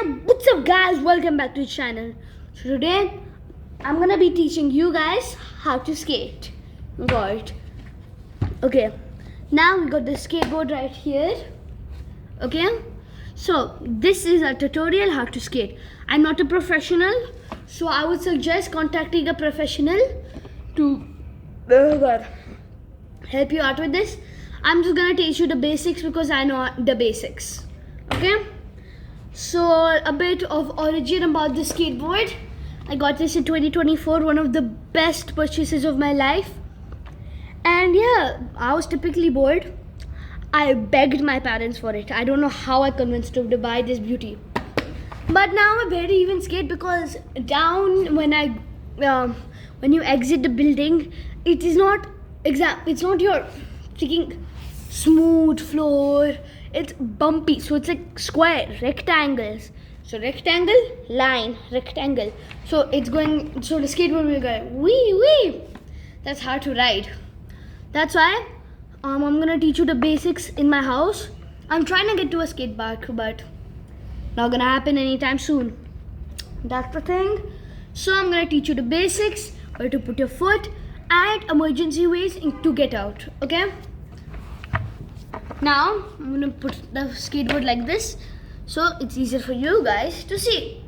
What's up guys, welcome back to the channel. So today I'm gonna be teaching you guys how to skate. Got okay, now we got the skateboard right here. Okay, so this is a tutorial how to skate. I'm not a professional, so I would suggest contacting a professional to help you out with this. I'm just gonna teach you the basics because I know the basics. Okay, so a bit of origin about the skateboard. I got this in 2024, one of the best purchases of my life. And yeah, I was typically bored. I begged my parents for it. I don't know how I convinced them to buy this beauty. But now I barely even skate because down when you exit the building, it is not it's not your freaking smooth floor. It's bumpy, so it's like square rectangles. So rectangle, line, rectangle. So it's going. So the skateboard will go wee wee. That's hard to ride. That's why I'm gonna teach you the basics in my house. I'm trying to get to a skate park, but not gonna happen anytime soon. That's the thing. So I'm gonna teach you the basics, where to put your foot, and emergency ways to get out. Okay. Now I'm gonna put the skateboard like this, so it's easier for you guys to see.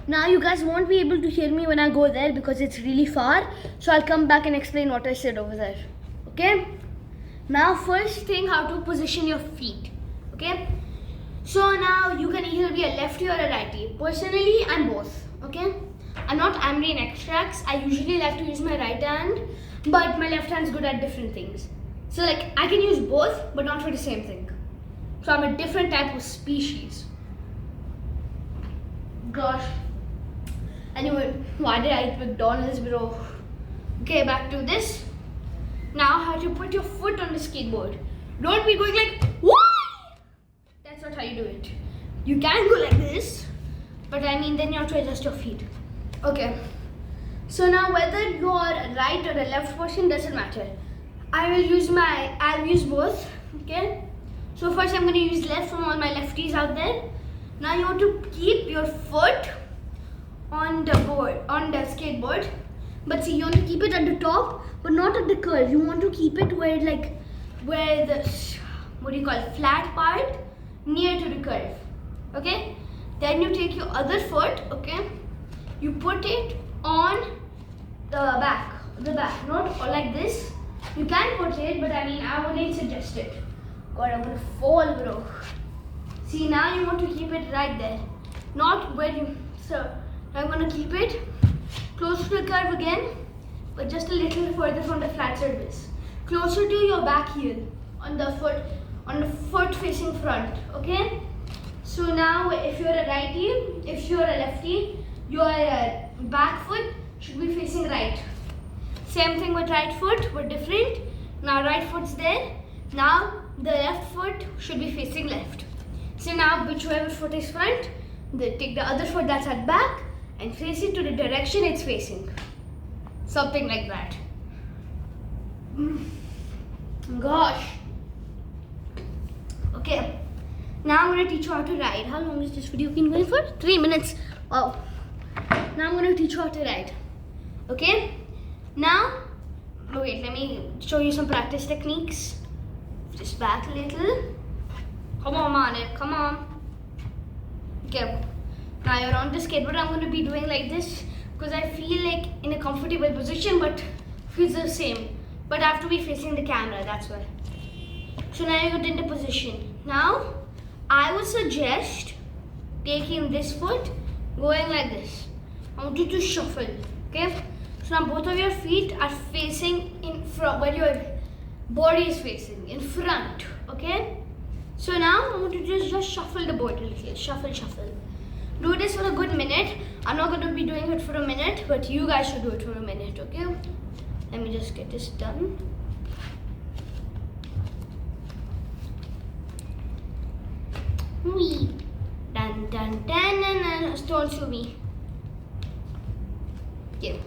Now you guys won't be able to hear me when I go there because it's really far. So I'll come back and explain what I said over there. Okay. Now first thing, how to position your feet. Okay. So now you can either be a lefty or a righty. Personally, I'm both. Okay. I'm not Amri in extracts. I usually like to use my right hand, but my left hand's good at different things. So like I can use both, but not for the same thing. So I'm a different type of species. Gosh. Anyway, why did I eat McDonald's, bro? Okay, back to this. Now how to put your foot on the skateboard. Don't be going like, what? That's not how you do it. You can go like this, but I mean then you have to adjust your feet. Okay. So now whether you're a right or a left person doesn't matter. I'll use both. Okay. So first I'm going to use left from all my lefties out there. Now you want to keep your foot on the skateboard. But see, you want to keep it at the top, but not at the curve. You want to keep it where the flat part near to the curve. Okay. Then you take your other foot. Okay. You put it on the back, not like this. You can put it, but I mean, I wouldn't suggest it. God, I'm gonna fall, bro. See, now you want to keep it right there. Not where you, so I'm gonna keep it close to the curve again, but just a little further from the flat surface. Closer to your back heel, on the foot facing front, okay? So now, if you're a righty, if you're a lefty, your back foot should be facing right. Same thing with right foot, but different. Now right foot's there. Now the left foot should be facing left. So now whichever foot is front, take the other foot that's at back and face it to the direction it's facing. Something like that. Gosh. Okay. Now I'm going to teach you how to ride. How long is this video been going for? 3 minutes. Wow. Now I'm going to teach you how to ride. Okay. Now, wait, let me show you some practice techniques. Just back a little. Come on, Manik, come on. Okay. Now you're on the skateboard. I'm going to be doing like this because I feel like in a comfortable position, but feels the same. But I have to be facing the camera, that's why. So now you're in the position. Now, I would suggest taking this foot, going like this. I want you to shuffle, okay? So now both of your feet are facing in front, where your body is facing, in front, okay? So now I want you to just shuffle the board a little, shuffle. Do this for a good minute. I'm not going to be doing it for a minute, but you guys should do it for a minute, okay? Let me just get this done. Wee. Dun dun dun dun dun. Don't show me. Okay.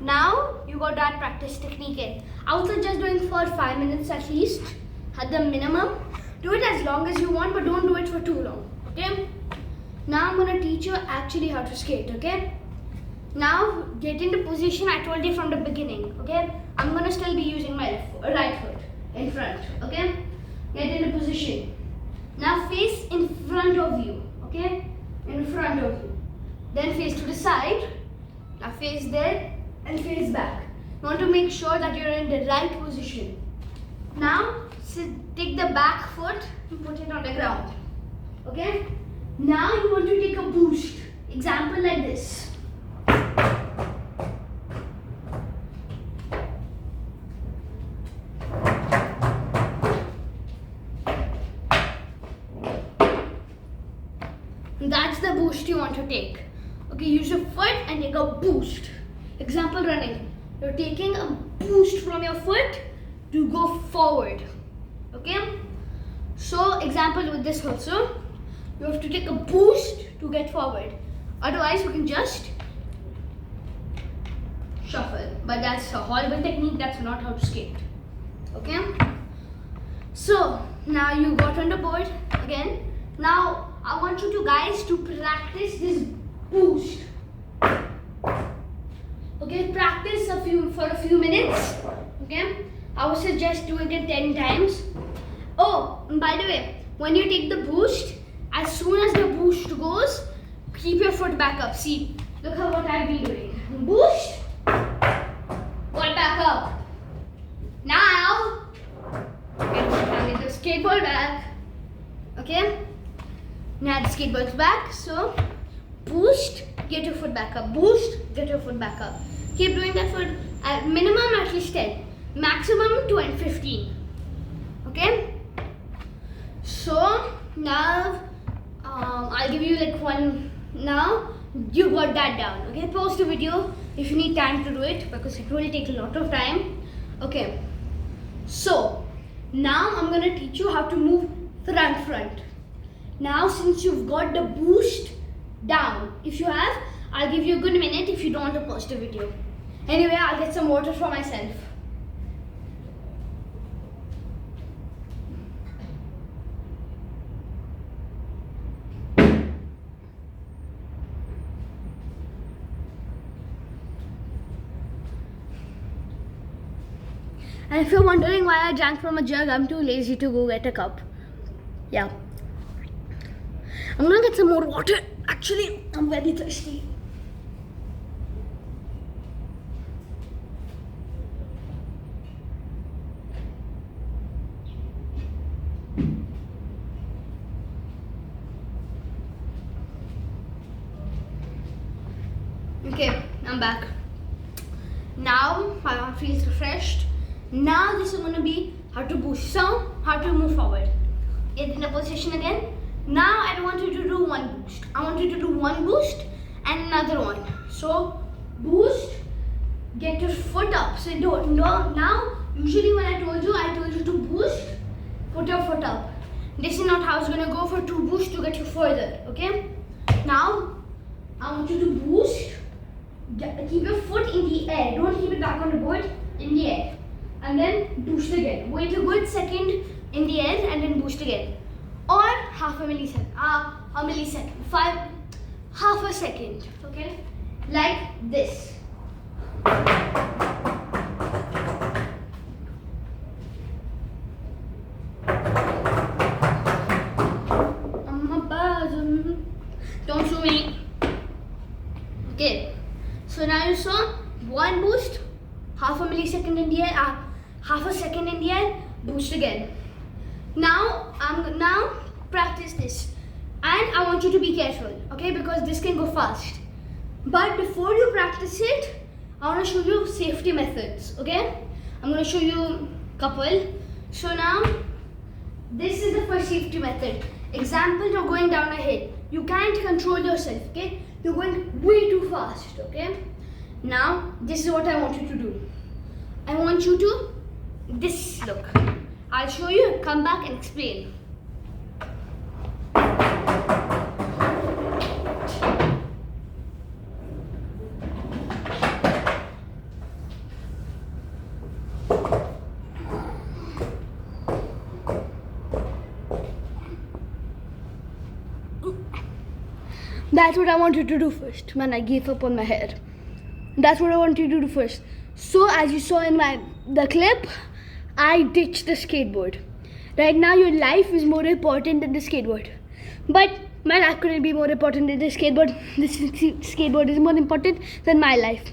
Now you got that practice technique in. I would suggest doing for 5 minutes at least, at the minimum. Do it as long as you want, but don't do it for too long. Okay? Now I'm gonna teach you actually how to skate, okay? Now get into position I told you from the beginning, okay? I'm gonna still be using my right foot in front, okay? Get into position. Now face in front of you, okay? In front of you. Then face to the side. Now face there and face back. You want to make sure that you're in the right position. Now take the back foot and put it on the ground, okay? Now you want to take a boost. Example like this. That's the boost you want to take. Okay, use your foot and take a boost. Example running. You're taking a boost from your foot to go forward. Okay? So, example with this also. You have to take a boost to get forward. Otherwise, you can just shuffle. But that's a horrible technique. That's not how to skate. Okay? So, now you got on the board again. Now, I want you guys to practice this boost. Okay, practice for a few minutes. Okay, I would suggest doing it 10 times. Oh, and by the way, when you take the boost, as soon as the boost goes, keep your foot back up. See, look at what I've been doing. Boost, foot back up. Now, get the skateboard back. Okay. Now the skateboard's back, so boost, get your foot back up. Boost, get your foot back up. Keep doing that for at minimum at least 10, maximum 15. Okay? So now I'll give you like one. Now you got that down. Okay, pause the video if you need time to do it because it will take a lot of time. Okay, so now I'm gonna teach you how to move front. Now since you've got the boost down, if you have, I'll give you a good minute if you don't want to pause the video. Anyway, I'll get some water for myself. And if you're wondering why I drank from a jug, I'm too lazy to go get a cup. Yeah. I'm gonna get some more water. Actually, I'm very thirsty. Okay, I'm back. Now my arm feels refreshed. Now this is going to be how to boost. So, how to move forward. Get in the position again. Now I don't want you to do one boost. I want you to do one boost and another one. So, boost, get your foot up. So, now, usually when I told you to boost, put your foot up. This is not how it's going to go for two boosts to get you further. Okay? Now, I want you to boost. Keep your foot in the air. Don't keep it back on the board. In the air. And then boost again. Wait a good second in the air and then boost again. Or half a millisecond. Half a second. Okay? Like this. Don't show me. Okay. So now you saw one boost, half a millisecond in the air, half a second in the air, boost again. Now practice this, and I want you to be careful, okay? Because this can go fast. But before you practice it, I want to show you safety methods, okay? I'm going to show you a couple. So now, this is the first safety method. Example, you're going down a hill. You can't control yourself, okay? You're going way too fast, okay? Now, this is what I want you to do. I want you to, look. I'll show you, come back and explain. That's what I wanted to do first, man. I gave up on my hair. That's what I wanted to do first. So as you saw in the clip, I ditched the skateboard. Right now your life is more important than the skateboard. But my life couldn't be more important than the skateboard. This skateboard is more important than my life.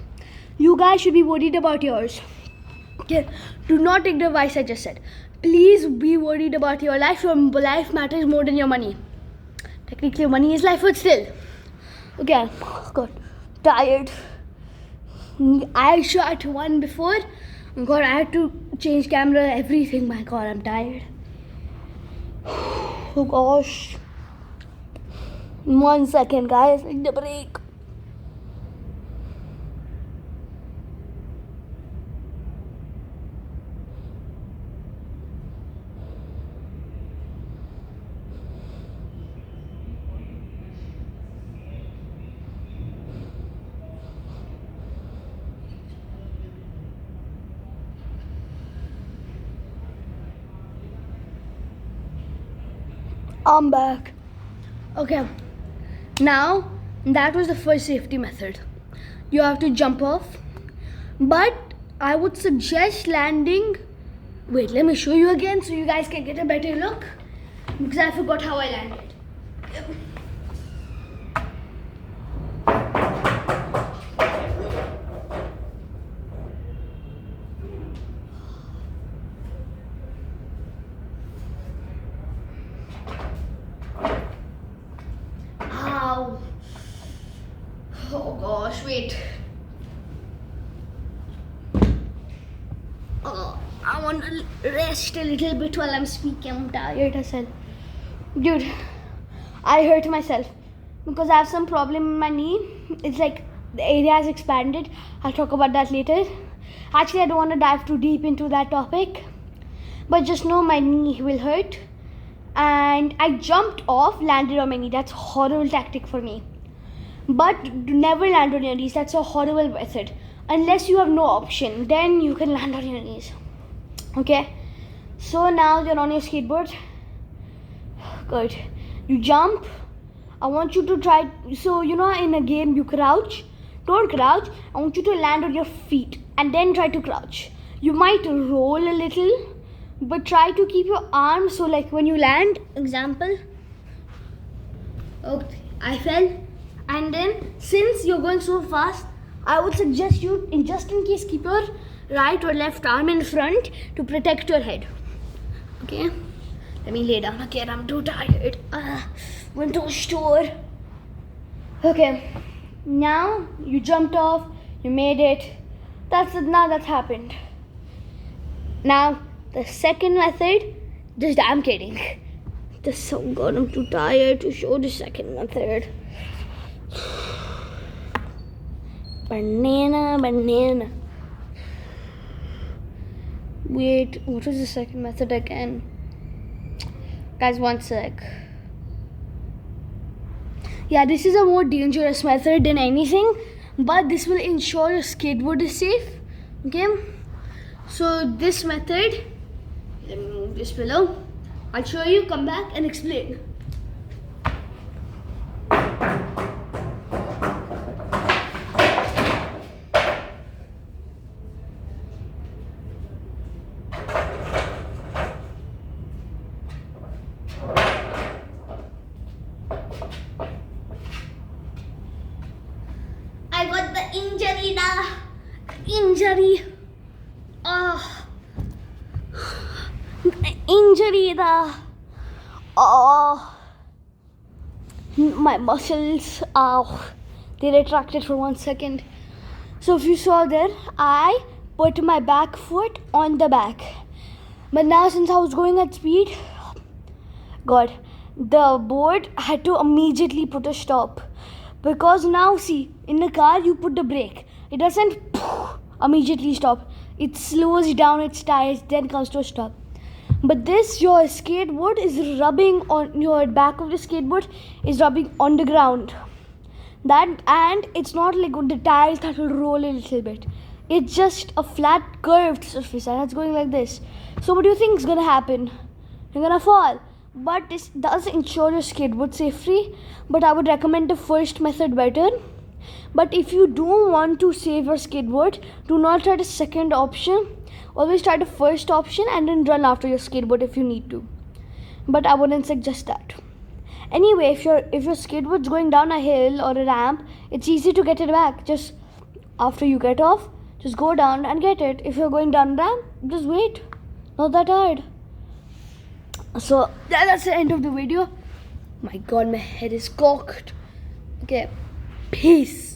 You guys should be worried about yours. Okay? Do not take the advice I just said. Please be worried about your life. Your life matters more than your money. Technically money is life, but still. Okay, God, tired. I shot one before. God, I had to change camera, everything. My God, I'm tired. Oh gosh. 1 second, guys. Take the break. I'm back. Okay. Now, that was the first safety method. You have to jump off. But I would suggest landing. Wait, let me show you again so you guys can get a better look. Because I forgot how I landed. Oh gosh, wait. I want to rest a little bit while I'm speaking. I'm tired as hell. Dude, I hurt myself because I have some problem in my knee. It's like the area has expanded. I'll talk about that later. Actually, I don't want to dive too deep into that topic. But just know my knee will hurt. And I jumped off, landed on my knee. That's a horrible tactic for me. But never land on your knees. That's a horrible method. Unless you have no option, then you can land on your knees. Okay? So now you're on your skateboard. Good. You jump. I want you to try. So, in a game you crouch. Don't crouch. I want you to land on your feet and then try to crouch. You might roll a little, but try to keep your arms. So, like when you land, example. Okay, I fell. And then, since you're going so fast, I would suggest you, just in case, keep your right or left arm in front to protect your head. Okay? Let me lay down again. I'm too tired. Went to a store. Okay. Now, you jumped off. You made it. That's it. Now that's happened. Now, the second method, I'm kidding. Oh God, I'm too tired to show the second method. Banana. Wait, what was the second method again? Guys, 1 sec. Yeah, this is a more dangerous method than anything, but this will ensure your skateboard is safe. Okay? So this method, let me move this below. I'll show you, come back and explain. I got the injury da. Injury da. My muscles, they retracted for 1 second. So if you saw there, I put my back foot on the back. But now since I was going at speed, God, the board had to immediately put a stop. Because now see, in the car you put the brake. It doesn't immediately stop. It slows down its tires, then comes to a stop. But this, your skateboard is rubbing on your back of the skateboard is rubbing on the ground. And it's not like the tires that will roll a little bit. It's just a flat curved surface and it's going like this. So what do you think is gonna happen? You're gonna fall. but this does ensure your skateboard safety. But I would recommend the first method better. But if you do want to save your skateboard, do not try the second option. Always try the first option and then run after your skateboard if you need to. But I wouldn't suggest that. Anyway, if your skateboard's going down a hill or a ramp, it's easy to get it back. Just after you get off, just go down and get it. If you're going down a ramp, just wait. Not that hard. So that's the end of the video. My god, my head is cocked. Okay, peace.